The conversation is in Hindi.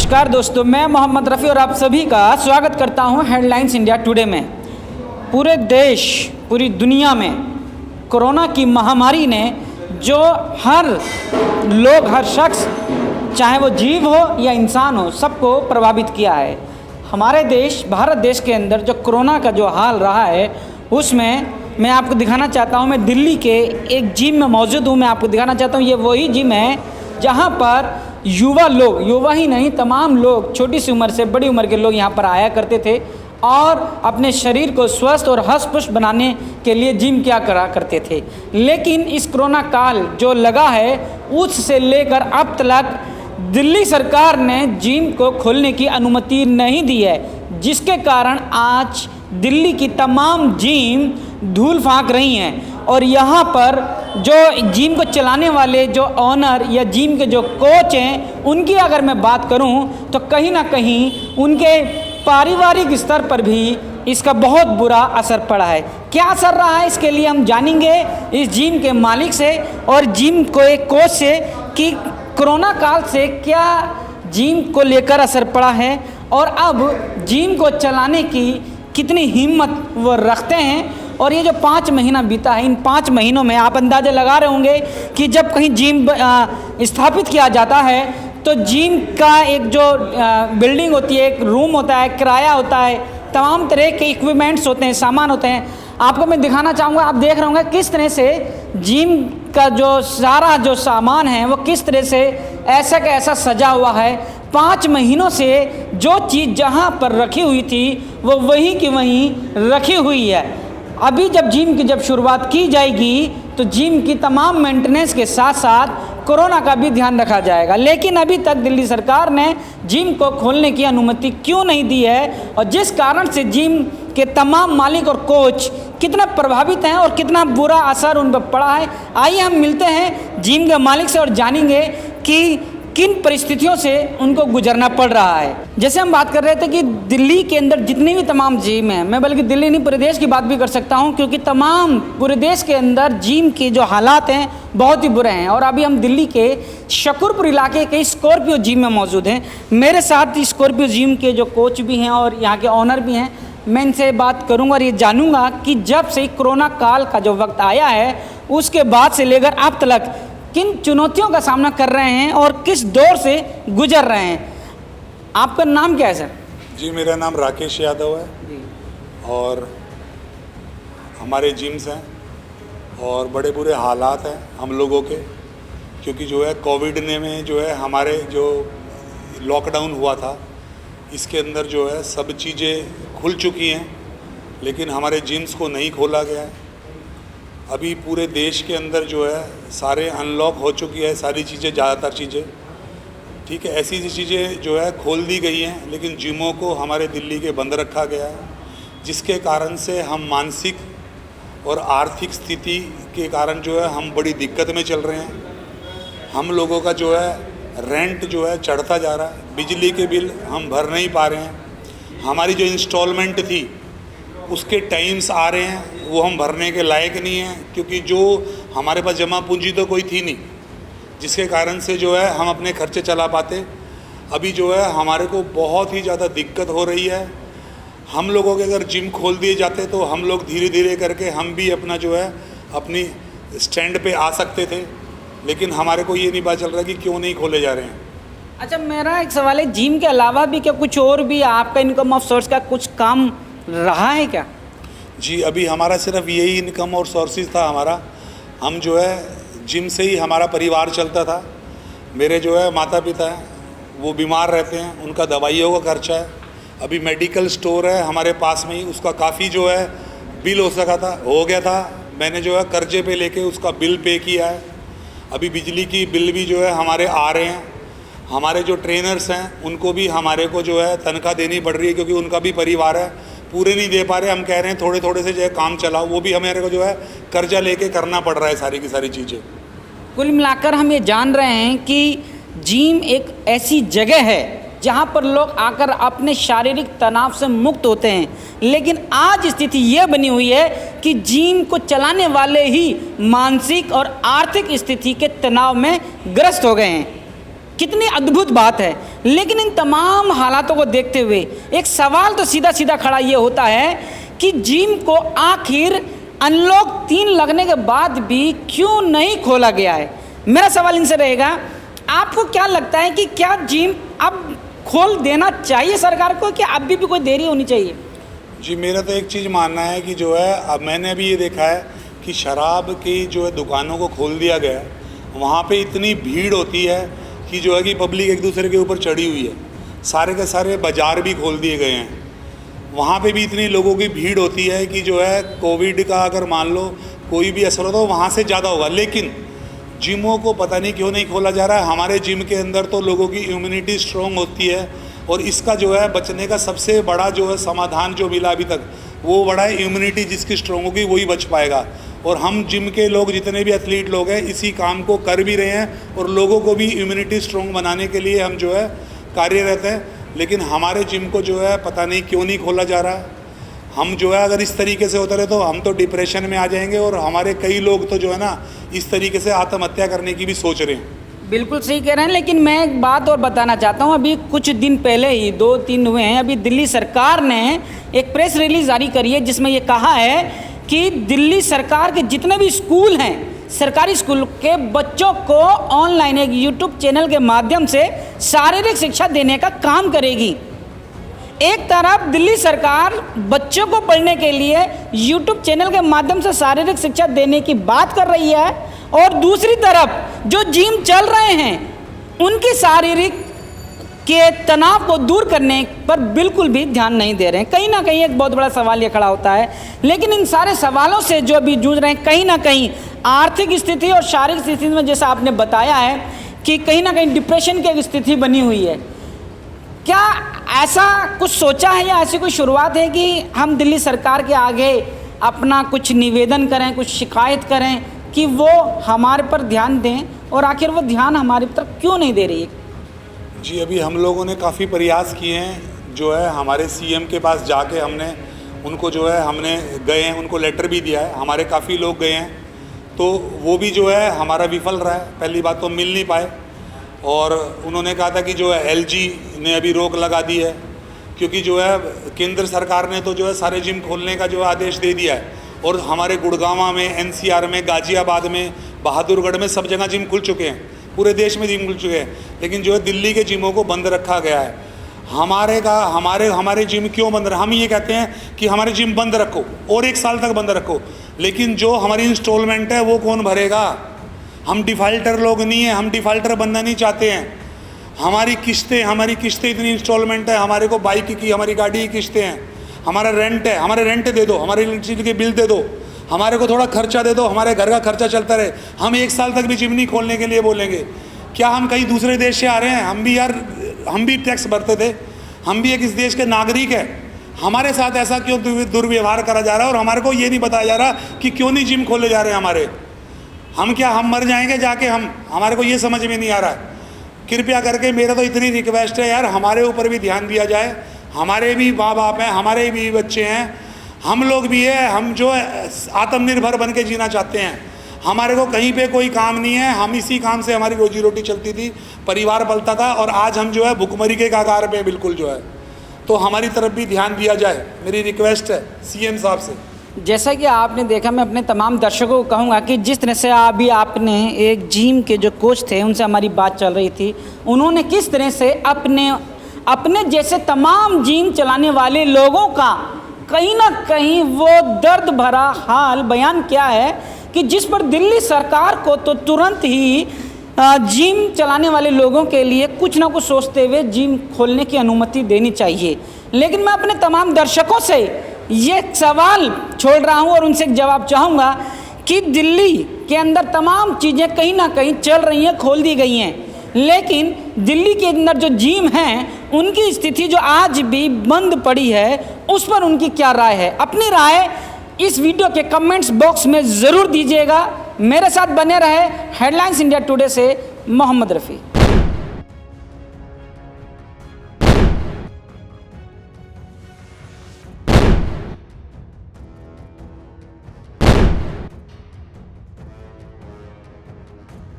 नमस्कार दोस्तों, मैं मोहम्मद रफ़ी और आप सभी का स्वागत करता हूं हेडलाइंस इंडिया टुडे में। पूरे देश, पूरी दुनिया में कोरोना की महामारी ने जो हर लोग, हर शख्स, चाहे वो जीव हो या इंसान हो, सबको प्रभावित किया है। हमारे देश, भारत देश के अंदर जो कोरोना का जो हाल रहा है, उसमें मैं आपको दिखाना चाहता हूं। मैं दिल्ली के एक जिम में मौजूद हूं। मैं आपको दिखाना चाहता हूं, ये वही जिम है जहां पर युवा लोग, युवा ही नहीं, तमाम लोग, छोटी सी उम्र से बड़ी उम्र के लोग यहाँ पर आया करते थे और अपने शरीर को स्वस्थ और हष्ट-पुष्ट बनाने के लिए जिम किया करा करते थे। लेकिन इस कोरोना काल जो लगा है, उससे लेकर अब तक दिल्ली सरकार ने जिम को खोलने की अनुमति नहीं दी है, जिसके कारण आज दिल्ली की तमाम जिम धूल फाँक रही हैं। और यहाँ पर जो जिम को चलाने वाले जो ऑनर या जिम के जो कोच हैं, उनकी अगर मैं बात करूँ तो कहीं ना कहीं उनके पारिवारिक स्तर पर भी इसका बहुत बुरा असर पड़ा है। क्या असर रहा है, इसके लिए हम जानेंगे इस जिम के मालिक से और जिम को एक कोच से कि कोरोना काल से क्या जिम को लेकर असर पड़ा है और अब जिम को चलाने की कितनी हिम्मत वो रखते हैं। और ये जो 5 महीना बीता है, इन 5 महीनों में आप अंदाज़ा लगा रहे होंगे कि जब कहीं जिम स्थापित किया जाता है तो जिम का एक जो बिल्डिंग होती है, एक रूम होता है, किराया होता है, तमाम तरह के इक्विपमेंट्स होते हैं, सामान होते हैं। आपको मैं दिखाना चाहूँगा, आप देख रहे होंगे किस तरह से जिम का जो सारा जो सामान है वो किस तरह से ऐसा का ऐसा सजा हुआ है। 5 महीनों से जो चीज़ जहाँ पर रखी हुई थी वो वहीं की वहीं रखी हुई है। अभी जब जिम की शुरुआत की जाएगी तो जिम की तमाम मेंटेनेंस के साथ साथ कोरोना का भी ध्यान रखा जाएगा। लेकिन अभी तक दिल्ली सरकार ने जिम को खोलने की अनुमति क्यों नहीं दी है और जिस कारण से जिम के तमाम मालिक और कोच कितना प्रभावित हैं और कितना बुरा असर उन पर पड़ा है, आइए हम मिलते हैं जिम के मालिक से और जानेंगे कि किन परिस्थितियों से उनको गुजरना पड़ रहा है। जैसे हम बात कर रहे थे कि दिल्ली के अंदर जितनी भी तमाम जिम हैं, मैं बल्कि दिल्ली नहीं पूरे देश की बात भी कर सकता हूं, क्योंकि तमाम पूरे देश के अंदर जिम के जो हालात हैं बहुत ही बुरे हैं। और अभी हम दिल्ली के शकरपुर इलाके के स्कॉर्पियो जिम में मौजूद हैं। मेरे साथ स्कॉर्पियो जिम के जो कोच भी हैं और यहाँ के ऑनर भी हैं। मैं इनसे बात करूँगा और ये जानूँगा कि जब से कोरोना काल का जो वक्त आया है, उसके बाद से लेकर अब तक किन चुनौतियों का सामना कर रहे हैं और किस दौर से गुजर रहे हैं। आपका नाम क्या है सर? जी, मेरा नाम राकेश यादव है जी। और हमारे जिम्स हैं और बड़े बुरे हालात हैं हम लोगों के, क्योंकि जो है कोविड ने में जो है हमारे जो लॉकडाउन हुआ था, इसके अंदर जो है सब चीज़ें खुल चुकी हैं, लेकिन हमारे जिम्स को नहीं खोला गया है। अभी पूरे देश के अंदर जो है सारे अनलॉक हो चुकी है सारी चीज़ें, ज़्यादातर चीज़ें, ठीक है। ऐसी चीज़ें जो है खोल दी गई हैं, लेकिन जिमों को हमारे दिल्ली के बंद रखा गया है, जिसके कारण से हम मानसिक और आर्थिक स्थिति के कारण जो है हम बड़ी दिक्कत में चल रहे हैं। हम लोगों का जो है रेंट जो है चढ़ता जा रहा है, बिजली के बिल हम भर नहीं पा रहे हैं, हमारी जो इंस्टॉलमेंट थी उसके टाइम्स आ रहे हैं, वो हम भरने के लायक नहीं हैं, क्योंकि जो हमारे पास जमा पूंजी तो कोई थी नहीं, जिसके कारण से जो है हम अपने खर्चे चला पाते। अभी जो है हमारे को बहुत ही ज़्यादा दिक्कत हो रही है। हम लोगों के अगर जिम खोल दिए जाते तो हम लोग धीरे धीरे करके हम भी अपना जो है अपनी स्टैंड पे आ सकते थे, लेकिन हमारे को ये नहीं पता चल रहा कि क्यों नहीं खोले जा रहे हैं। अच्छा, मेरा एक सवाल है, जिम के अलावा भी क्या कुछ और भी आपका इनकम ऑफ सोर्स का कुछ काम रहा है क्या? जी, अभी हमारा सिर्फ यही इनकम और सोर्सेज था हमारा। हम जो है जिम से ही हमारा परिवार चलता था। मेरे जो है माता पिता हैं वो बीमार रहते हैं, उनका दवाइयों का खर्चा है। अभी मेडिकल स्टोर है हमारे पास में ही, उसका काफ़ी जो है बिल हो गया था। मैंने जो है कर्जे पे लेके उसका बिल पे किया है। अभी बिजली की बिल भी जो है हमारे आ रहे हैं। हमारे जो ट्रेनर्स हैं उनको भी हमारे को जो है तनख्वाह देनी पड़ रही है, क्योंकि उनका भी परिवार है, पूरे नहीं दे पा रहे। हम कह रहे हैं थोड़े थोड़े से जो है काम चलाओ, वो भी हमारे को जो है कर्जा लेके करना पड़ रहा है सारी की सारी चीज़ें। कुल मिलाकर हम ये जान रहे हैं कि जिम एक ऐसी जगह है जहाँ पर लोग आकर अपने शारीरिक तनाव से मुक्त होते हैं, लेकिन आज स्थिति ये बनी हुई है कि जिम को चलाने वाले ही मानसिक और आर्थिक स्थिति के तनाव में ग्रस्त हो गए हैं। कितनी अद्भुत बात है। लेकिन इन तमाम हालातों को देखते हुए एक सवाल तो सीधा सीधा खड़ा ये होता है कि जिम को आखिर अनलॉक 3 लगने के बाद भी क्यों नहीं खोला गया है। मेरा सवाल इनसे रहेगा, आपको क्या लगता है कि क्या जिम अब खोल देना चाहिए सरकार को, कि अभी भी कोई देरी होनी चाहिए? जी, मेरा तो एक चीज़ मानना है कि जो है, अब मैंने अभी ये देखा है कि शराब की जो है दुकानों को खोल दिया गया है, वहाँ पे इतनी भीड़ होती है कि जो है कि पब्लिक एक दूसरे के ऊपर चढ़ी हुई है। सारे के सारे बाज़ार भी खोल दिए गए हैं, वहाँ पे भी इतनी लोगों की भीड़ होती है कि जो है कोविड का अगर मान लो कोई भी असर हो तो वहाँ से ज़्यादा होगा। लेकिन जिमों को पता नहीं क्यों नहीं खोला जा रहा है। हमारे जिम के अंदर तो लोगों की इम्यूनिटी स्ट्रॉन्ग होती है, और इसका जो है बचने का सबसे बड़ा जो है समाधान जो मिला अभी तक वो बड़ा है इम्यूनिटी। जिसकी स्ट्रॉन्ग होगी वही बच पाएगा। और हम जिम के लोग जितने भी एथलीट लोग हैं इसी काम को कर भी रहे हैं, और लोगों को भी इम्यूनिटी स्ट्रॉन्ग बनाने के लिए हम जो है कार्यरत हैं। लेकिन हमारे जिम को जो है पता नहीं क्यों नहीं खोला जा रहा है। हम जो है अगर इस तरीके से होता रहे तो हम तो डिप्रेशन में आ जाएंगे, और हमारे कई लोग तो जो है ना इस तरीके से आत्महत्या करने की भी सोच रहे हैं। बिल्कुल सही कह रहे हैं, लेकिन मैं एक बात और बताना चाहता हूं। अभी कुछ दिन पहले ही 2-3 हुए हैं, अभी दिल्ली सरकार ने एक प्रेस रिलीज जारी करी है जिसमें ये कहा है कि दिल्ली सरकार के जितने भी स्कूल हैं, सरकारी स्कूल के बच्चों को ऑनलाइन एक यूट्यूब चैनल के माध्यम से शारीरिक शिक्षा देने का काम करेगी। एक तरफ दिल्ली सरकार बच्चों को पढ़ने के लिए यूट्यूब चैनल के माध्यम से शारीरिक शिक्षा देने की बात कर रही है, और दूसरी तरफ जो जिम चल रहे हैं उनकी शारीरिक के तनाव को दूर करने पर बिल्कुल भी ध्यान नहीं दे रहे हैं। कहीं ना कहीं एक बहुत बड़ा सवाल ये खड़ा होता है। लेकिन इन सारे सवालों से जो अभी जूझ रहे हैं, कहीं ना कहीं आर्थिक स्थिति और शारीरिक स्थिति में, जैसा आपने बताया है कि कहीं ना कहीं डिप्रेशन की एक स्थिति बनी हुई है। क्या ऐसा कुछ सोचा है या ऐसी कोई शुरुआत है कि हम दिल्ली सरकार के आगे अपना कुछ निवेदन करें, कुछ शिकायत करें कि वो हमारे पर ध्यान दें, और आखिर वो ध्यान हमारी तरफ क्यों नहीं दे रही है? जी, अभी हम लोगों ने काफ़ी प्रयास किए हैं। जो है हमारे सीएम के पास जाके हमने उनको जो है हमने गए हैं, उनको लेटर भी दिया है। हमारे काफ़ी लोग गए हैं, तो वो भी जो है हमारा विफल रहा है। पहली बात तो मिल नहीं पाए, और उन्होंने कहा था कि जो है एलजी ने अभी रोक लगा दी है, क्योंकि जो है केंद्र सरकार ने तो जो है सारे जिम खोलने का जो आदेश दे दिया है, और हमारे गुड़गांव में, एनसीआर में, गाजियाबाद में, बहादुरगढ़ में सब जगह जिम खुल चुके हैं, पूरे देश में जिम खुल चुके हैं। लेकिन जो है दिल्ली के जिमों को बंद रखा गया है। हमारे जिम क्यों बंद? हम ये कहते हैं कि हमारे जिम बंद रखो और 1 साल तक बंद रखो, लेकिन जो हमारी इंस्टॉलमेंट है वो कौन भरेगा? हम डिफ़ाल्टर लोग नहीं हैं, हम डिफ़ाल्टर बनना नहीं चाहते हैं। हमारी किस्तें इतनी इंस्टॉलमेंट है, हमारे को बाइक की, हमारी गाड़ी की किस्तें हैं, हमारा रेंट है, हमारे रेंट दे दो, हमारे इलेक्ट्रिसिटी के बिल दे दो, हमारे को थोड़ा खर्चा दे दो, हमारे घर का खर्चा चलता रहे। हम 1 साल तक भी जिम नहीं खोलने के लिए बोलेंगे? क्या हम कहीं दूसरे देश से आ रहे हैं? हम भी टैक्स भरते थे, हम भी एक इस देश के नागरिक हैं। हमारे साथ ऐसा क्यों दुर्व्यवहार करा जा रहा है? और हमारे को ये नहीं बताया जा रहा कि क्यों नहीं जिम खोले जा रहे हैं हमारे। हम मर जाएंगे जाके? हमारे को ये समझ में नहीं आ रहा है। कृपया करके मेरा तो इतनी रिक्वेस्ट है यार, हमारे ऊपर भी ध्यान दिया जाए। हमारे भी माँ बाप हैं, हमारे भी बच्चे हैं, हम लोग भी है, हम जो है आत्मनिर्भर बन के जीना चाहते हैं। हमारे को कहीं पे कोई काम नहीं है, हम इसी काम से हमारी रोजी रोटी चलती थी, परिवार पलता था, और आज हम जो है भुखमरी के कगार पे बिल्कुल जो है। तो हमारी तरफ भी ध्यान दिया जाए, मेरी रिक्वेस्ट है सीएम साहब से। जैसा कि आपने देखा, मैं अपने तमाम दर्शकों को कहूँगा कि जिस तरह से अभी आपने एक जिम के जो कोच थे उनसे हमारी बात चल रही थी, उन्होंने किस तरह से अपने जैसे तमाम जिम चलाने वाले लोगों का कहीं ना कहीं वो दर्द भरा हाल बयान किया है कि जिस पर दिल्ली सरकार को तो तुरंत ही जिम चलाने वाले लोगों के लिए कुछ ना कुछ सोचते हुए जिम खोलने की अनुमति देनी चाहिए। लेकिन मैं अपने तमाम दर्शकों से ये सवाल छोड़ रहा हूँ और उनसे एक जवाब चाहूँगा कि दिल्ली के अंदर तमाम चीज़ें कहीं ना कहीं चल रही हैं, खोल दी गई हैं, लेकिन दिल्ली के अंदर जो जिम हैं उनकी स्थिति जो आज भी बंद पड़ी है, उस पर उनकी क्या राय है? अपनी राय इस वीडियो के कमेंट्स बॉक्स में ज़रूर दीजिएगा। मेरे साथ बने रहे हेडलाइंस इंडिया टुडे से मोहम्मद रफ़ी।